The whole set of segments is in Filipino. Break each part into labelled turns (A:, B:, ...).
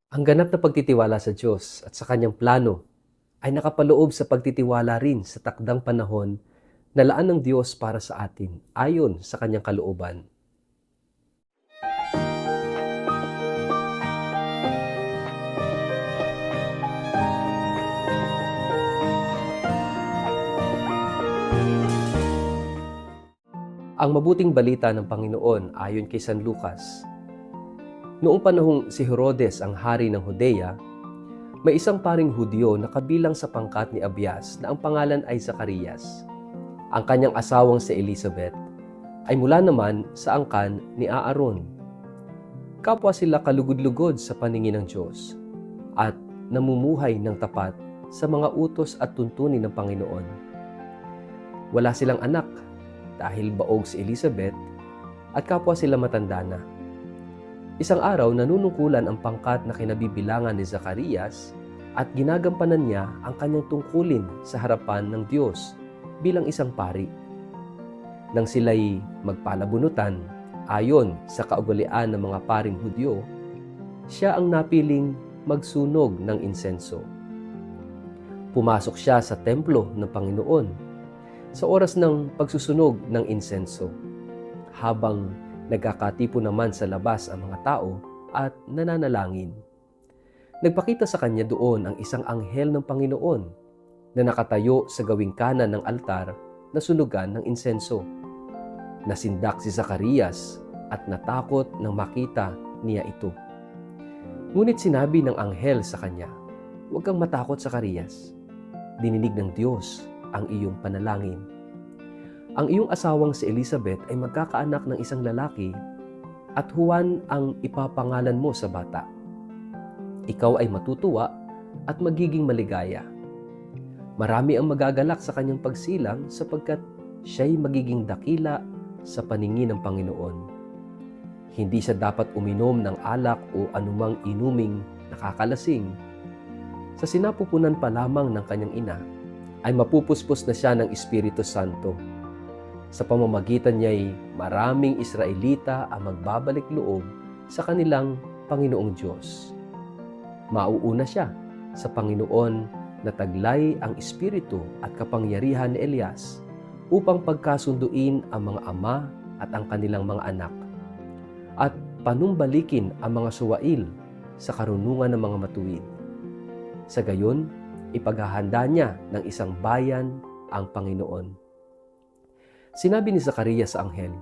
A: Ang ganap na pagtitiwala sa Diyos at sa kanyang plano ay nakapaloob sa pagtitiwala rin sa takdang panahon na laan ng Diyos para sa atin ayon sa kanyang kalooban. Ang mabuting balita ng Panginoon ayon kay San Lucas. Noong panahong si Herodes ang hari ng Judea, may isang paring Hudyo na kabilang sa pangkat ni Abias na ang pangalan ay Zacarias. Ang kanyang asawang si Elizabeth ay mula naman sa angkan ni Aaron. Kapwa sila kalugod-lugod sa paningin ng Diyos at namumuhay ng tapat sa mga utos at tuntunin ng Panginoon. Wala silang anak dahil baog si Elizabeth at kapwa sila matanda na. Isang araw nanunungkulan ang pangkat na kinabibilangan ni Zacarias at ginagampanan niya ang kanyang tungkulin sa harapan ng Diyos bilang isang pari. Nang sila'y magpalabunutan ayon sa kaugalian ng mga paring Hudyo, siya ang napiling magsunog ng insenso. Pumasok siya sa templo ng Panginoon sa oras ng pagsusunog ng insenso, habang nagkakatipo naman sa labas ang mga tao at nananalangin. Nagpakita sa kanya doon ang isang anghel ng Panginoon na nakatayo sa gawing kanan ng altar na sunugan ng insenso. Nasindak si Zacarias at natakot nang makita niya ito. Ngunit sinabi ng anghel sa kanya, "Huwag kang matakot, Zacarias. Dininig ng Diyos ang iyong panalangin. Ang iyong asawang si Elizabeth ay magkakaanak ng isang lalaki at Juan ang ipapangalan mo sa bata. Ikaw ay matutuwa at magiging maligaya. Marami ang magagalak sa kanyang pagsilang sapagkat siya'y magiging dakila sa paningin ng Panginoon. Hindi siya dapat uminom ng alak o anumang inuming nakakalasing. Sa sinapupunan pa lamang ng kanyang ina, ay mapupuspos na siya ng Espiritu Santo. Sa pamamagitan niya'y maraming Israelita ang magbabalik loob sa kanilang Panginoong Diyos. Mauuna siya sa Panginoon na taglay ang espiritu at kapangyarihan ni Elias upang pagkasunduin ang mga ama at ang kanilang mga anak at panumbalikin ang mga suwail sa karunungan ng mga matuwid. Sa gayon, ipaghahanda niya ng isang bayan ang Panginoon." Sinabi ni Zacarias sa anghel,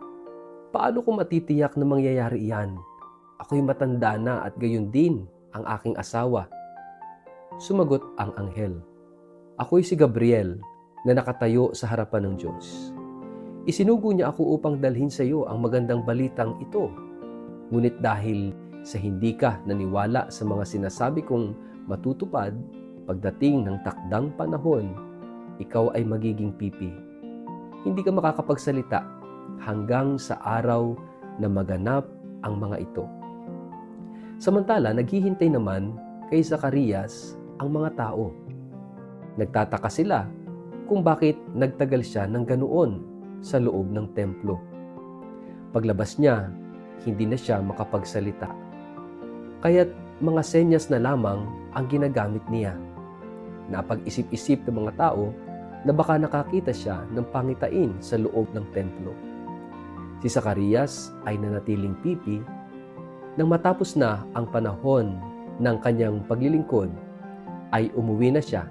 A: "Paano ko matitiyak na mangyayari iyan? Ako'y matanda na at gayon din ang aking asawa." Sumagot ang anghel, "Ako'y si Gabriel na nakatayo sa harapan ng Diyos. Isinugo niya ako upang dalhin sa iyo ang magandang balitang ito. Ngunit dahil sa hindi ka naniwala sa mga sinasabi kong matutupad, pagdating ng takdang panahon, ikaw ay magiging pipi. Hindi ka makakapagsalita hanggang sa araw na maganap ang mga ito." Samantala, naghihintay naman kay Zacarias ang mga tao. Nagtataka sila kung bakit nagtagal siya ng ganoon sa loob ng templo. Paglabas niya, hindi na siya makapagsalita. Kaya't mga senyas na lamang ang ginagamit niya. Napag-isip-isip ng mga tao na baka nakakita siya ng pangitain sa loob ng templo. Si Zacarias ay nanatiling pipi nang matapos na ang panahon ng kanyang paglilingkod ay umuwi na siya.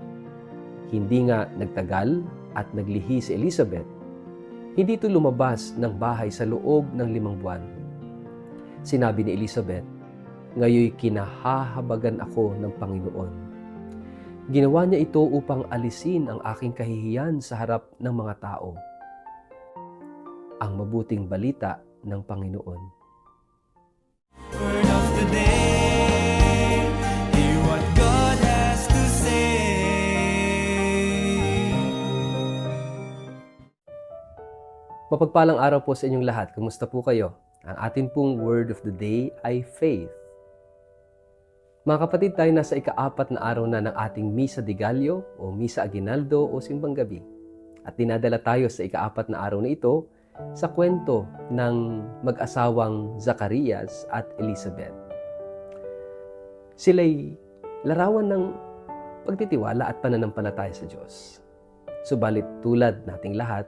A: Hindi nga nagtagal at naglihi si Elizabeth. Hindi ito lumabas ng bahay sa loob ng 5 buwan. Sinabi ni Elizabeth, "Ngayoy kinahahabagan ako ng Panginoon. Ginawa niya ito upang alisin ang aking kahihiyan sa harap ng mga tao." Ang mabuting balita ng Panginoon.
B: Word of the day, hear what God has to say.
A: Mapagpalang araw po sa inyong lahat. Kumusta po kayo? Ang atin pong word of the day ay faith. Mga kapatid, tayo nasa ika-4 na araw na ng ating Misa de Gallo o Misa Aguinaldo o Simbang Gabi. At dinadala tayo sa ika-4 na araw na ito sa kwento ng mag-asawang Zacarias at Elizabeth. Sila'y larawan ng pagtitiwala at pananampalataya sa Diyos. Subalit tulad nating lahat,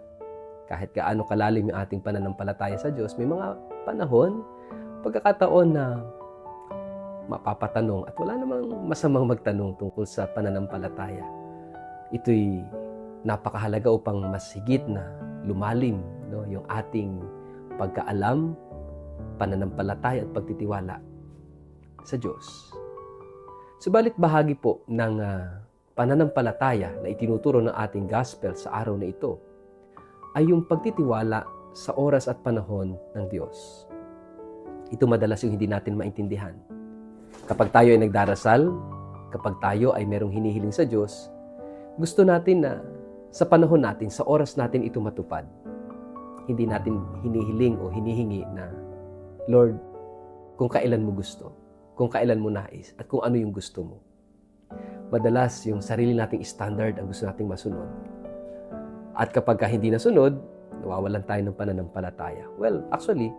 A: kahit gaano kalalim yung ating pananampalataya sa Diyos, may mga panahon, pagkakataon na mapapatanong at wala namang masamang magtanong tungkol sa pananampalataya. Ito'y napakahalaga upang mas higit na lumalim, no, yung ating pagkaalam, pananampalataya at pagtitiwala sa Diyos. Subalit bahagi po ng pananampalataya na itinuturo ng ating gospel sa araw na ito ay yung pagtitiwala sa oras at panahon ng Diyos. Ito madalas yung hindi natin maintindihan. Kapag tayo ay nagdarasal, kapag tayo ay merong hinihiling sa Diyos, gusto natin na sa panahon natin, sa oras natin ito matupad. Hindi natin hinihiling o hinihingi na, Lord, kung kailan mo gusto, kung kailan mo nais, at kung ano yung gusto mo. Madalas yung sarili nating standard ang gusto nating masunod. At kapag hindi nasunod, nawawalan tayo ng pananampalataya. Well, actually,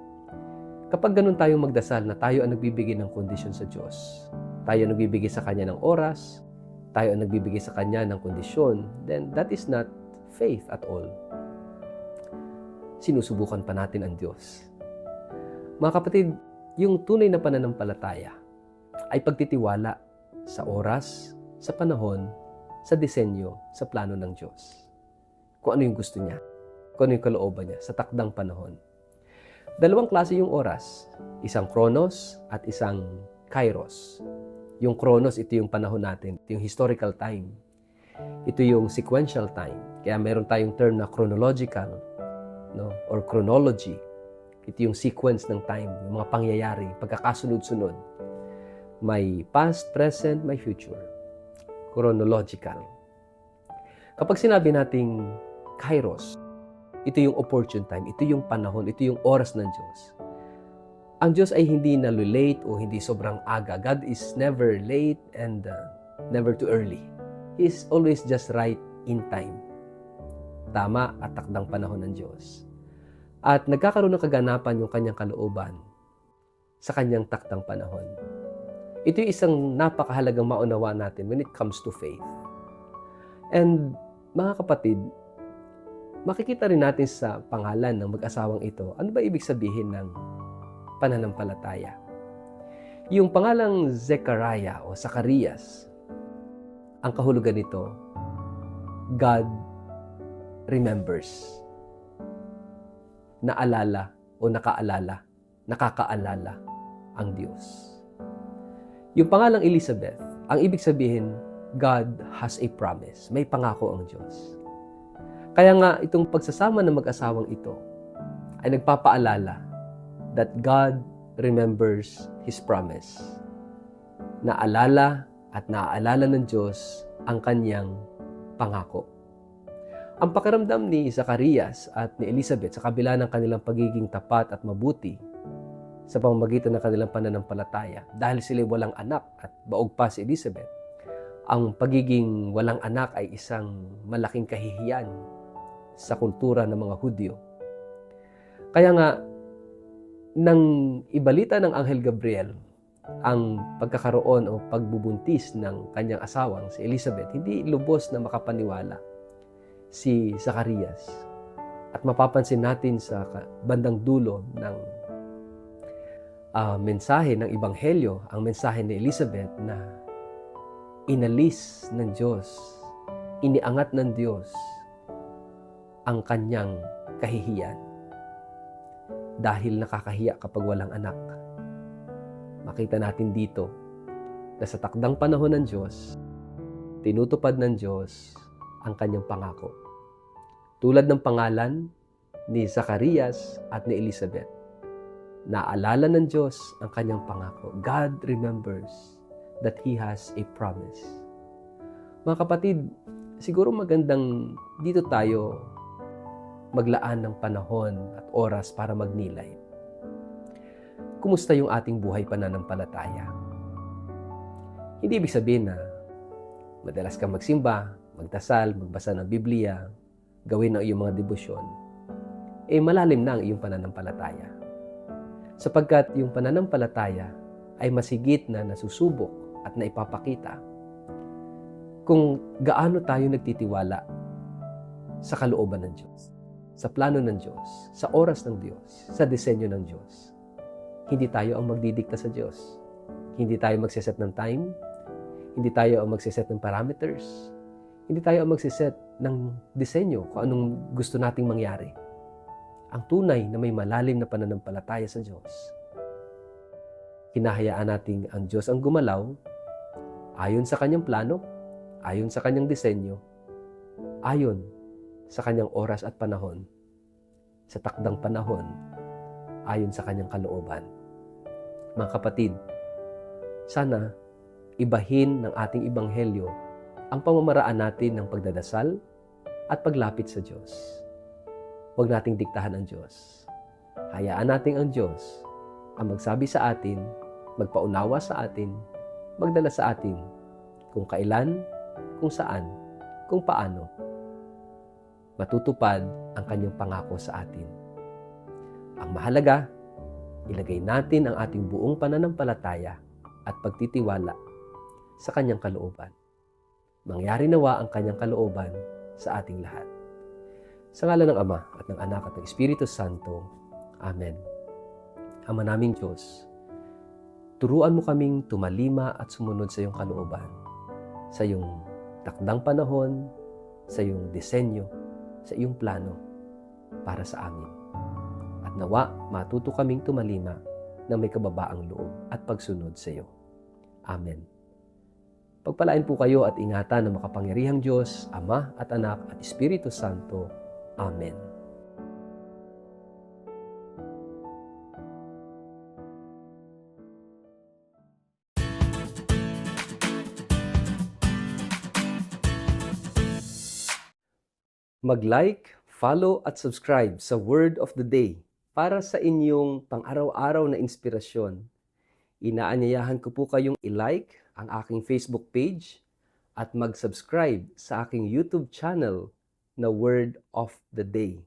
A: kapag ganun tayong magdasal na tayo ang nagbibigay ng kondisyon sa Diyos, tayo ang nagbibigay sa Kanya ng oras, tayo ang nagbibigay sa Kanya ng kondisyon, then that is not faith at all. Sinusubukan pa natin ang Diyos. Mga kapatid, yung tunay na pananampalataya ay pagtitiwala sa oras, sa panahon, sa disenyo, sa plano ng Diyos. Kung ano yung gusto niya, kung ano yung kalooban niya sa takdang panahon. Dalawang klase yung oras, isang Chronos at isang Kairos. Yung Chronos, ito yung panahon natin, ito yung historical time. Ito yung sequential time. Kaya meron tayong term na chronological, no, or chronology. Ito yung sequence ng time, yung mga pangyayari, pagkakasunod-sunod. May past, present, may future. Chronological. Kapag sinabi nating Kairos, ito yung opportune time, ito yung panahon, ito yung oras ng Diyos. Ang Diyos ay hindi late o hindi sobrang aga. God is never late and never too early. He is always just right in time. Tama at takdang panahon ng Diyos. At nagkakaroon ng kaganapan yung kanyang kalooban sa kanyang takdang panahon. Ito yung isang napakahalagang maunawa natin when it comes to faith. And mga kapatid, makikita rin natin sa pangalan ng mag-asawang ito, ano ba ibig sabihin ng pananampalataya? Yung pangalang Zechariah o Zacarias, ang kahulugan nito, God remembers. Naalala o nakakaalala ang Diyos. Yung pangalang Elizabeth, ang ibig sabihin, God has a promise. May pangako ang Diyos. Kaya nga, itong pagsasama ng mag-asawang ito ay nagpapaalala that God remembers His promise. Naalala at naaalala ng Diyos ang kanyang pangako. Ang pakiramdam ni Zacarias at ni Elizabeth sa kabila ng kanilang pagiging tapat at mabuti sa pamamagitan ng kanilang pananampalataya dahil sila walang anak at baog pa si Elizabeth, ang pagiging walang anak ay isang malaking kahihiyan sa kultura ng mga Hudyo. Kaya nga, nang ibalita ng Anghel Gabriel ang pagkakaroon o pagbubuntis ng kanyang asawang si Elizabeth, hindi lubos na makapaniwala si Zacarias. At mapapansin natin sa bandang dulo ng mensahe ng Ebanghelyo, ang mensahe ni Elizabeth na inalis ng Diyos, iniangat ng Diyos ang kanyang kahihiyan. Dahil nakakahiya kapag walang anak. Makita natin dito na sa takdang panahon ng Diyos, tinutupad ng Diyos ang kanyang pangako. Tulad ng pangalan ni Zacarias at ni Elizabeth, naalala ng Diyos ang kanyang pangako. God remembers that He has a promise. Mga kapatid, siguro magandang dito tayo maglaan ng panahon at oras para magnilay. Kumusta yung ating buhay pananampalataya? Hindi ibig sabihin na madalas kang magsimba, magdasal, magbasa ng Biblia, gawin ang iyong mga debosyon, malalim na ang iyong pananampalataya. Sapagkat yung pananampalataya ay masigit na nasusubok at naipapakita kung gaano tayo nagtitiwala sa kalooban ng Diyos, sa plano ng Diyos, sa oras ng Diyos, sa disenyo ng Diyos. Hindi tayo ang magdidikta sa Diyos. Hindi tayo magsiset ng time. Hindi tayo ang magsiset ng parameters. Hindi tayo ang magsiset ng disenyo kung anong gusto nating mangyari. Ang tunay na may malalim na pananampalataya sa Diyos, hinahayaan nating ang Diyos ang gumalaw ayon sa kanyang plano, ayon sa kanyang disenyo, ayon sa kanyang oras at panahon, sa takdang panahon, ayon sa kanyang kalooban. Mga kapatid, sana ibahin ng ating ebanghelyo ang pamamaraan natin ng pagdadasal at paglapit sa Diyos. Huwag nating diktahan ang Diyos. Hayaan natin ang Diyos ang magsabi sa atin, magpaunawa sa atin, magdala sa atin kung kailan, kung saan, kung paano matutupad ang kanyang pangako sa atin. Ang mahalaga, ilagay natin ang ating buong pananampalataya at pagtitiwala sa kanyang kalooban. Mangyari nawa ang kanyang kalooban sa ating lahat. Sa ngalan ng Ama at ng Anak at ng Espiritu Santo. Amen. Ama naming Diyos, turuan mo kaming tumalima at sumunod sa iyong kalooban, sa iyong takdang panahon, sa iyong disenyo, sa iyong plano para sa amin. At nawa, matuto kaming tumalima na may kababaang loob at pagsunod sa iyo. Amen. Pagpalain po kayo at ingatan ng makapangyarihang Diyos, Ama at Anak at Espiritu Santo. Amen. Mag-like, follow at subscribe sa Word of the Day para sa inyong pang-araw-araw na inspirasyon. Inaanyayahan ko po kayong i-like ang aking Facebook page at mag-subscribe sa aking YouTube channel na Word of the Day.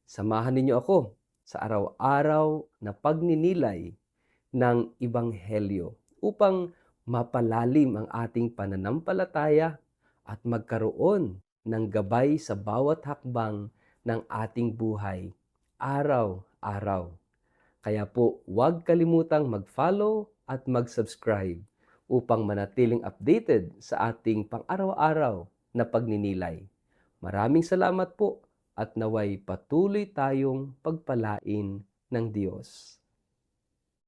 A: Samahan ninyo ako sa araw-araw na pagninilay ng Ebanghelyo upang mapalalim ang ating pananampalataya at magkaroon ng gabay sa bawat hakbang ng ating buhay, araw-araw. Kaya po, huwag kalimutang mag-follow at mag-subscribe upang manatiling updated sa ating pang-araw-araw na pagninilay. Maraming salamat po at naway patuloy tayong pagpalain ng Diyos.